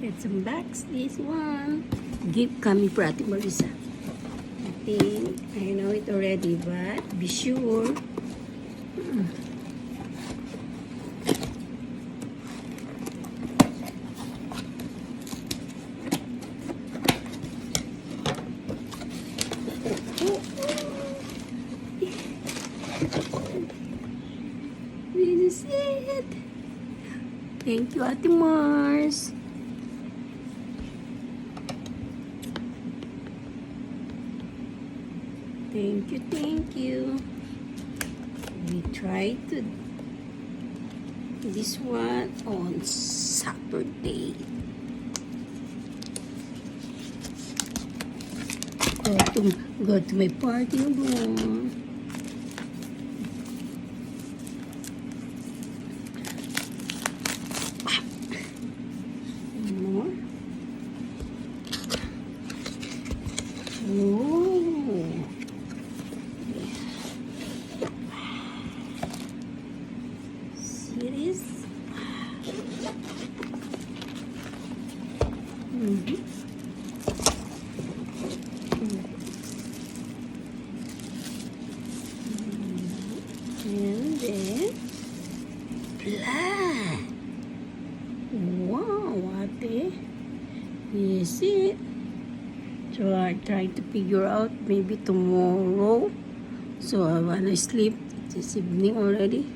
Let's unbox this one. Gift coming for Ate Marisa. I think I know it already, but be sure. This is it. Thank you, Ate Mars. Thank you, thank you. We tried to this one on Saturday. Go to my party room. More. Oh. Serious? And then blood. Wow, ate. Is it? So I try to figure out maybe tomorrow. So I wanna sleep this evening already.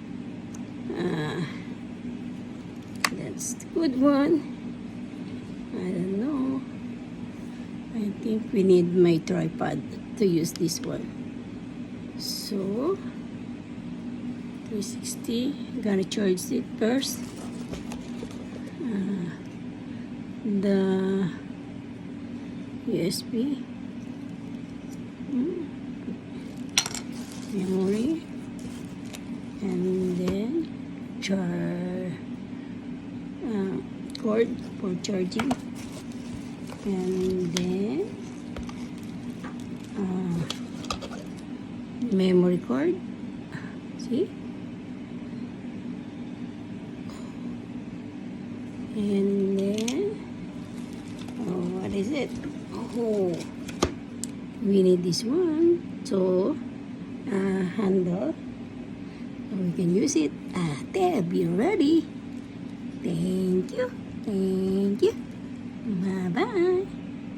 That's the good one. I don't know. I think we need my tripod to use this one. So 360. Gonna charge it first. The USB memory, and then cord for charging, and then memory card. See? And then what is it? Oh, we need this one. So handle, so we can use it. There, be ready. Thank you. Thank you. Bye bye.